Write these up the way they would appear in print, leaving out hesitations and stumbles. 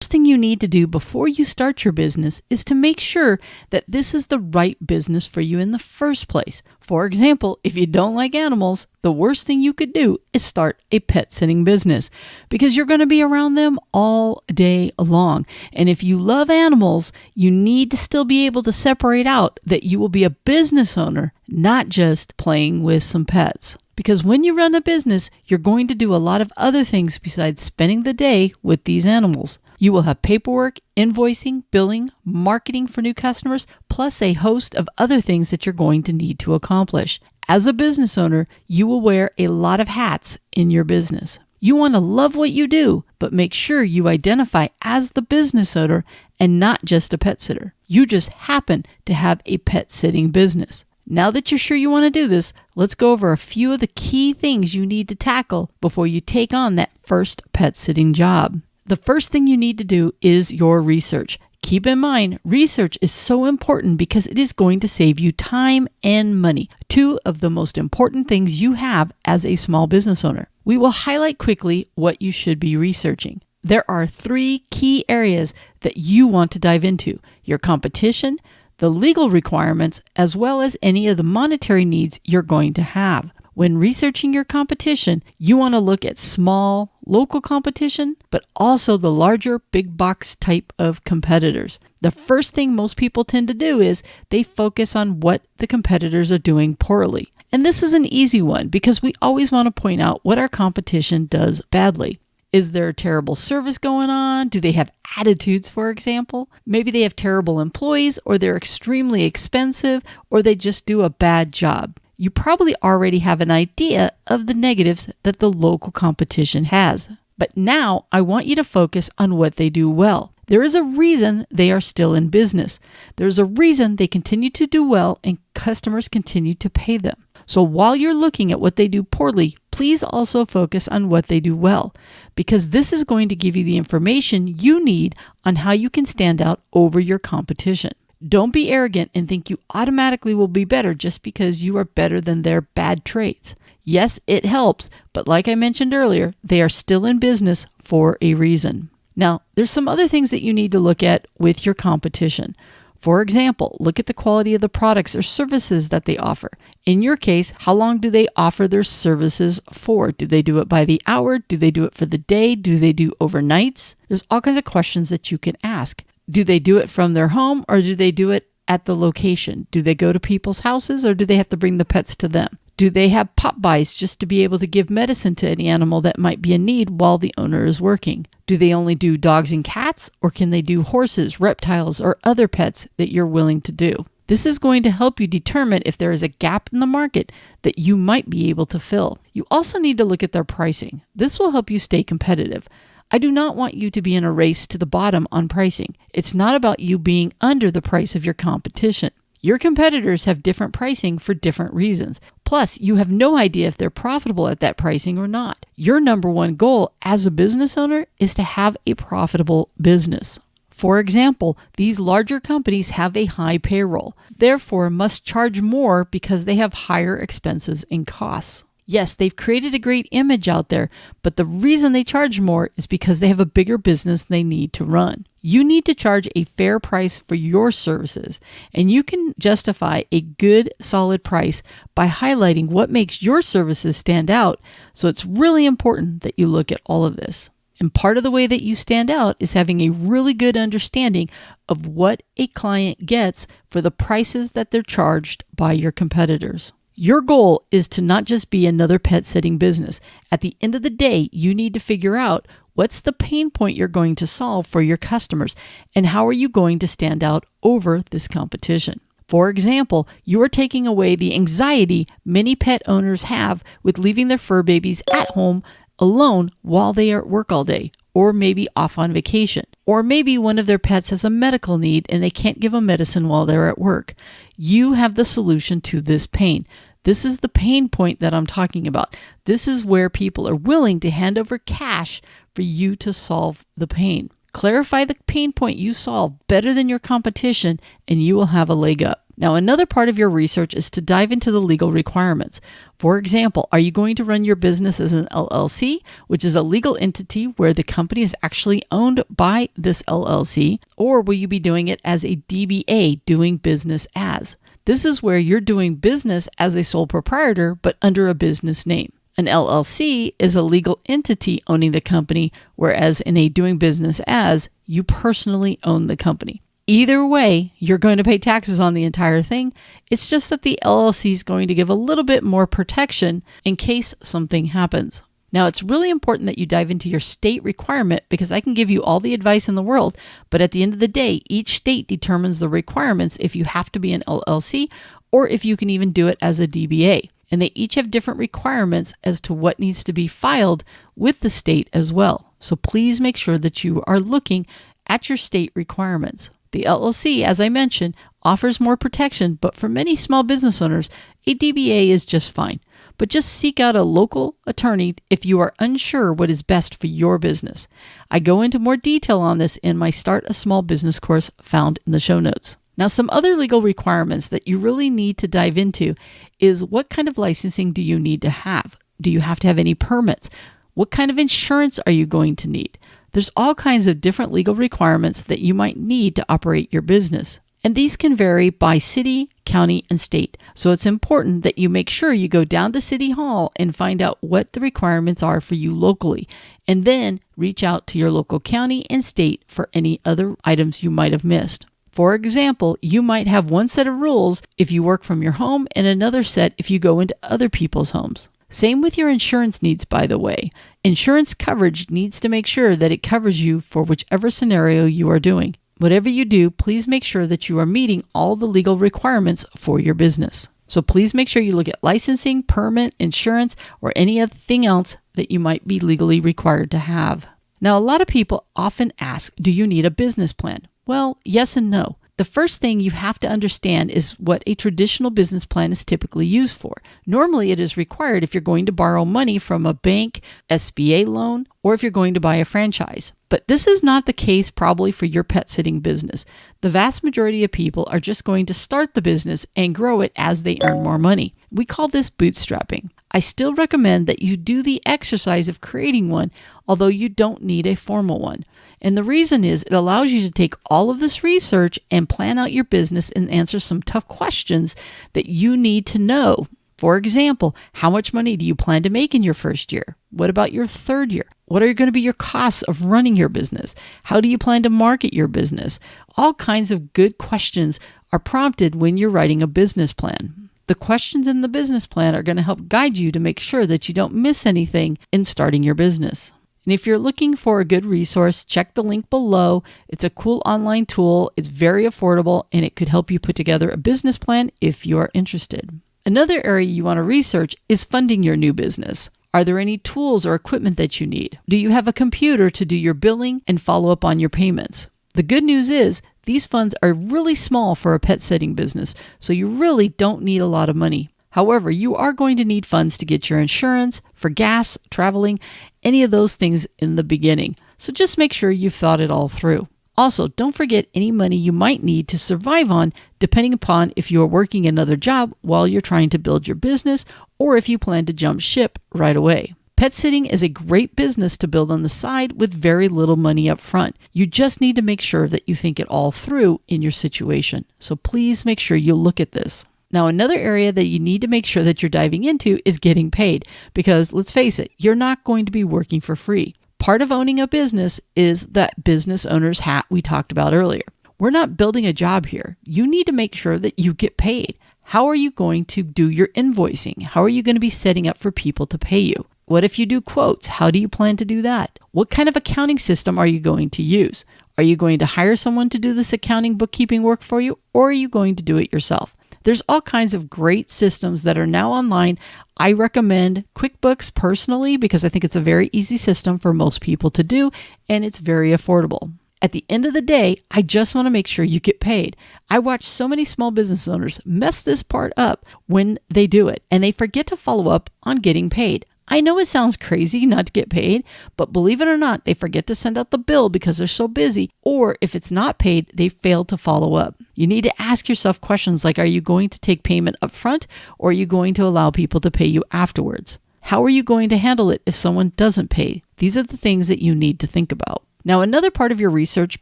First thing you need to do before you start your business is to make sure that this is the right business for you in the first place. For example, if you don't like animals, the worst thing you could do is start a pet sitting business because you're going to be around them all day long. And if you love animals, you need to still be able to separate out that you will be a business owner, not just playing with some pets. Because when you run a business, you're going to do a lot of other things besides spending the day with these animals. You will have paperwork, invoicing, billing, marketing for new customers, plus a host of other things that you're going to need to accomplish. As a business owner, you will wear a lot of hats in your business. You want to love what you do, but make sure you identify as the business owner and not just a pet sitter. You just happen to have a pet sitting business. Now that you're sure you want to do this, let's go over a few of the key things you need to tackle before you take on that first pet sitting job. The first thing you need to do is your research. Keep in mind, research is so important because it is going to save you time and money, two of the most important things you have as a small business owner. We will highlight quickly what you should be researching. There are 3 key areas that you want to dive into: your competition, the legal requirements, as well as any of the monetary needs you're going to have. When researching your competition, you want to look at small, local competition, but also the larger, big box type of competitors. The first thing most people tend to do is they focus on what the competitors are doing poorly. And this is an easy one because we always want to point out what our competition does badly. Is there a terrible service going on? Do they have attitudes, for example? Maybe they have terrible employees, or they're extremely expensive, or they just do a bad job. You probably already have an idea of the negatives that the local competition has. But now I want you to focus on what they do well. There is a reason they are still in business. There's a reason they continue to do well and customers continue to pay them. So while you're looking at what they do poorly, please also focus on what they do well, because this is going to give you the information you need on how you can stand out over your competition. Don't be arrogant and think you automatically will be better just because you are better than their bad traits. Yes, it helps, but like I mentioned earlier, they are still in business for a reason. Now, there's some other things that you need to look at with your competition. For example, look at the quality of the products or services that they offer. In your case, how long do they offer their services for? Do they do it by the hour? Do they do it for the day? Do they do overnights? There's all kinds of questions that you can ask. Do they do it from their home, or do they do it at the location? Do they go to people's houses, or do they have to bring the pets to them? Do they have pop-bys just to be able to give medicine to any animal that might be in need while the owner is working? Do they only do dogs and cats, or can they do horses, reptiles, or other pets that you're willing to do? This is going to help you determine if there is a gap in the market that you might be able to fill. You also need to look at their pricing. This will help you stay competitive. I do not want you to be in a race to the bottom on pricing. It's not about you being under the price of your competition. Your competitors have different pricing for different reasons. Plus, you have no idea if they're profitable at that pricing or not. Your number one goal as a business owner is to have a profitable business. For example, these larger companies have a high payroll, therefore must charge more because they have higher expenses and costs. Yes, they've created a great image out there, but the reason they charge more is because they have a bigger business they need to run. You need to charge a fair price for your services, and you can justify a good, solid price by highlighting what makes your services stand out. So it's really important that you look at all of this. And part of the way that you stand out is having a really good understanding of what a client gets for the prices that they're charged by your competitors. Your goal is to not just be another pet sitting business. At the end of the day, you need to figure out what's the pain point you're going to solve for your customers and how are you going to stand out over this competition. For example, you are taking away the anxiety many pet owners have with leaving their fur babies at home alone while they are at work all day, or maybe off on vacation. Or maybe one of their pets has a medical need and they can't give them medicine while they're at work. You have the solution to this pain. This is the pain point that I'm talking about. This is where people are willing to hand over cash for you to solve the pain. Clarify the pain point you solve better than your competition and you will have a leg up. Now, another part of your research is to dive into the legal requirements. For example, are you going to run your business as an LLC, which is a legal entity where the company is actually owned by this LLC, or will you be doing it as a DBA, doing business as? This is where you're doing business as a sole proprietor, but under a business name. An LLC is a legal entity owning the company, whereas in a doing business as, you personally own the company. Either way, you're going to pay taxes on the entire thing. It's just that the LLC is going to give a little bit more protection in case something happens. Now, it's really important that you dive into your state requirement because I can give you all the advice in the world, but at the end of the day, each state determines the requirements if you have to be an LLC or if you can even do it as a DBA. And they each have different requirements as to what needs to be filed with the state as well. So please make sure that you are looking at your state requirements. The LLC, as I mentioned, offers more protection, but for many small business owners, a DBA is just fine. But just seek out a local attorney if you are unsure what is best for your business. I go into more detail on this in my Start a Small Business course found in the show notes. Now, some other legal requirements that you really need to dive into is what kind of licensing do you need to have? Do you have to have any permits? What kind of insurance are you going to need? There's all kinds of different legal requirements that you might need to operate your business. And these can vary by city, county, and state. So it's important that you make sure you go down to City Hall and find out what the requirements are for you locally, and then reach out to your local county and state for any other items you might have missed. For example, you might have one set of rules if you work from your home and another set if you go into other people's homes. Same with your insurance needs, by the way. Insurance coverage needs to make sure that it covers you for whichever scenario you are doing. Whatever you do, please make sure that you are meeting all the legal requirements for your business. So please make sure you look at licensing, permit, insurance, or any other thing else that you might be legally required to have. Now, a lot of people often ask, do you need a business plan? Well, yes and no. The first thing you have to understand is what a traditional business plan is typically used for. Normally, it is required if you're going to borrow money from a bank, SBA loan, or if you're going to buy a franchise. But this is not the case probably for your pet sitting business. The vast majority of people are just going to start the business and grow it as they earn more money. We call this bootstrapping. I still recommend that you do the exercise of creating one, although you don't need a formal one. And the reason is it allows you to take all of this research and plan out your business and answer some tough questions that you need to know. For example, how much money do you plan to make in your first year? What about your third year? What are going to be your costs of running your business? How do you plan to market your business? All kinds of good questions are prompted when you're writing a business plan. The questions in the business plan are going to help guide you to make sure that you don't miss anything in starting your business. And if you're looking for a good resource, check the link below. It's a cool online tool. It's very affordable, and it could help you put together a business plan if you are interested. Another area you want to research is funding your new business. Are there any tools or equipment that you need? Do you have a computer to do your billing and follow up on your payments? The good news is these funds are really small for a pet sitting business, so you really don't need a lot of money. However, you are going to need funds to get your insurance, for gas, traveling, any of those things in the beginning. So just make sure you've thought it all through. Also, don't forget any money you might need to survive on, depending upon if you are working another job while you're trying to build your business or if you plan to jump ship right away. Pet sitting is a great business to build on the side with very little money up front. You just need to make sure that you think it all through in your situation. So please make sure you look at this. Now, another area that you need to make sure that you're diving into is getting paid, because let's face it, you're not going to be working for free. Part of owning a business is that business owner's hat we talked about earlier. We're not building a job here. You need to make sure that you get paid. How are you going to do your invoicing? How are you going to be setting up for people to pay you? What if you do quotes? How do you plan to do that? What kind of accounting system are you going to use? Are you going to hire someone to do this accounting bookkeeping work for you, or are you going to do it yourself? There's all kinds of great systems that are now online. I recommend QuickBooks personally because I think it's a very easy system for most people to do, and it's very affordable. At the end of the day, I just want to make sure you get paid. I watch so many small business owners mess this part up when they do it, and they forget to follow up on getting paid. I know it sounds crazy not to get paid, but believe it or not, they forget to send out the bill because they're so busy, or if it's not paid, they fail to follow up. You need to ask yourself questions like, are you going to take payment up front, or are you going to allow people to pay you afterwards? How are you going to handle it if someone doesn't pay? These are the things that you need to think about. Now, another part of your research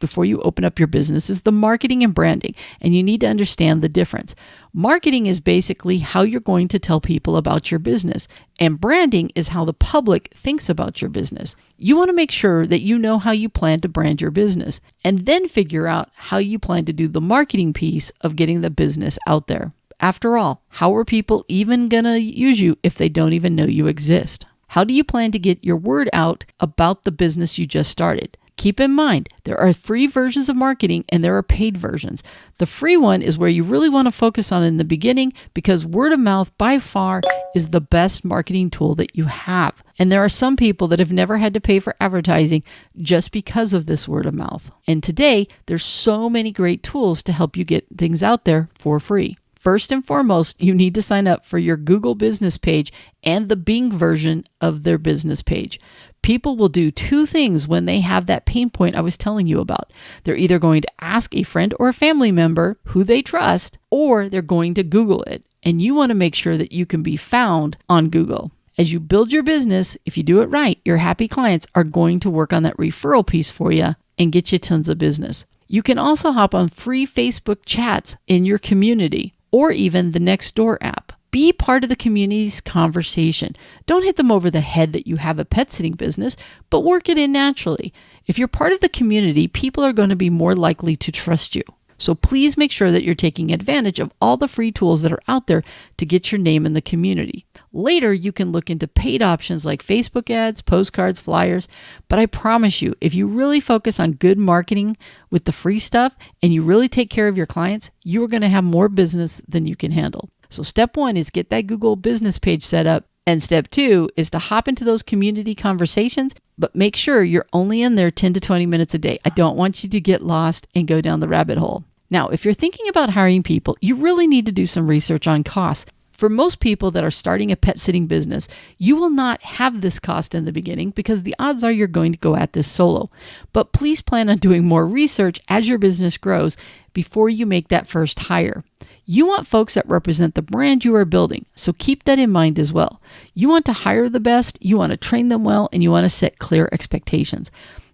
before you open up your business is the marketing and branding, and you need to understand the difference. Marketing is basically how you're going to tell people about your business, and branding is how the public thinks about your business. You want to make sure that you know how you plan to brand your business, and then figure out how you plan to do the marketing piece of getting the business out there. After all, how are people even going to use you if they don't even know you exist? How do you plan to get your word out about the business you just started? Keep in mind, there are free versions of marketing and there are paid versions. The free one is where you really want to focus on in the beginning because word of mouth by far is the best marketing tool that you have. And there are some people that have never had to pay for advertising just because of this word of mouth. And today, there's so many great tools to help you get things out there for free. First and foremost, you need to sign up for your Google business page and the Bing version of their business page. People will do two things when they have that pain point I was telling you about. They're either going to ask a friend or a family member who they trust, or they're going to Google it. And you want to make sure that you can be found on Google. As you build your business, if you do it right, your happy clients are going to work on that referral piece for you and get you tons of business. You can also hop on free Facebook chats in your community, or even the Nextdoor app. Be part of the community's conversation. Don't hit them over the head that you have a pet sitting business, but work it in naturally. If you're part of the community, people are going to be more likely to trust you. So please make sure that you're taking advantage of all the free tools that are out there to get your name in the community. Later, you can look into paid options like Facebook ads, postcards, flyers, but I promise you, if you really focus on good marketing with the free stuff and you really take care of your clients, you are going to have more business than you can handle. So step 1 is get that Google business page set up. And step 2 is to hop into those community conversations, but make sure you're only in there 10 to 20 minutes a day. I don't want you to get lost and go down the rabbit hole. Now, if you're thinking about hiring people, you really need to do some research on costs. For most people that are starting a pet sitting business, you will not have this cost in the beginning because the odds are you're going to go at this solo. But please plan on doing more research as your business grows before you make that first hire. You want folks that represent the brand you are building, so keep that in mind as well. You want to hire the best, you want to train them well, and you want to set clear expectations.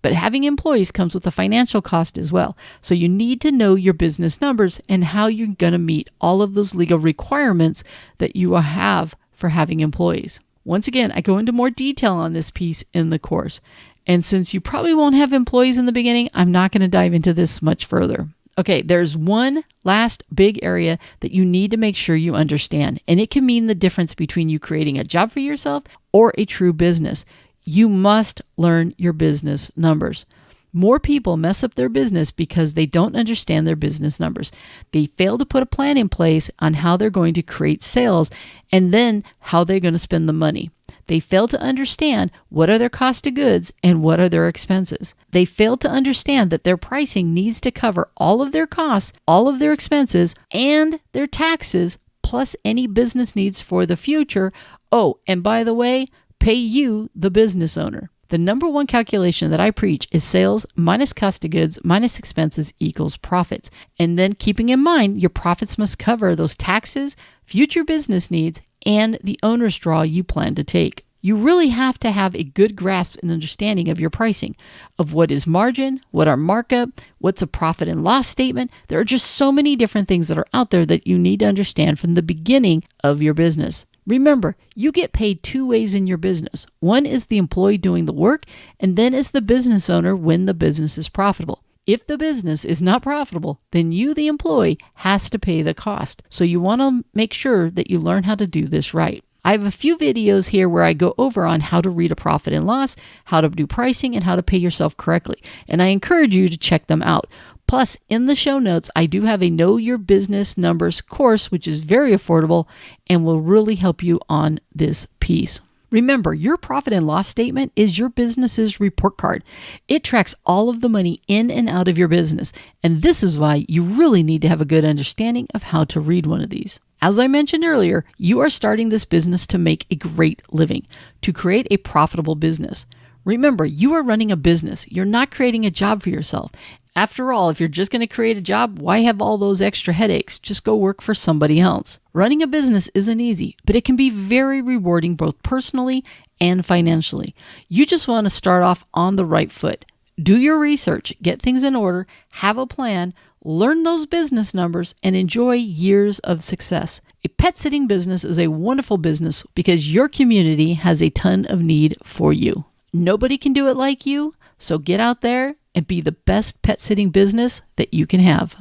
But having employees comes with a financial cost as well. So you need to know your business numbers and how you're going to meet all of those legal requirements that you have for having employees. Once again, I go into more detail on this piece in the course. And since you probably won't have employees in the beginning, I'm not going to dive into this much further. Okay, there's one last big area that you need to make sure you understand, and it can mean the difference between you creating a job for yourself or a true business. You must learn your business numbers. More people mess up their business because they don't understand their business numbers. They fail to put a plan in place on how they're going to create sales and then how they're going to spend the money. They fail to understand what are their cost of goods and what are their expenses. They fail to understand that their pricing needs to cover all of their costs, all of their expenses, and their taxes, plus any business needs for the future. Oh, and by the way, pay you, the business owner. The number one calculation that I preach is sales minus cost of goods minus expenses equals profits. And then keeping in mind, your profits must cover those taxes, future business needs, and the owner's draw you plan to take. You really have to have a good grasp and understanding of your pricing, of what is margin, what are markup, what's a profit and loss statement. There are just so many different things that are out there that you need to understand from the beginning of your business. Remember, you get paid two ways in your business. One is the employee doing the work, and then is the business owner when the business is profitable. If the business is not profitable, then you, the employee, has to pay the cost. So you want to make sure that you learn how to do this right. I have a few videos here where I go over on how to read a profit and loss, how to do pricing, and how to pay yourself correctly. And I encourage you to check them out. Plus, in the show notes, I do have a Know Your Business Numbers course, which is very affordable and will really help you on this piece. Remember, your profit and loss statement is your business's report card. It tracks all of the money in and out of your business. And this is why you really need to have a good understanding of how to read one of these. As I mentioned earlier, you are starting this business to make a great living, to create a profitable business. Remember, you are running a business. You're not creating a job for yourself. After all, if you're just going to create a job, why have all those extra headaches? Just go work for somebody else. Running a business isn't easy, but it can be very rewarding both personally and financially. You just want to start off on the right foot. Do your research, get things in order, have a plan, learn those business numbers, and enjoy years of success. A pet sitting business is a wonderful business because your community has a ton of need for you. Nobody can do it like you, so get out there and be the best pet sitting business that you can have.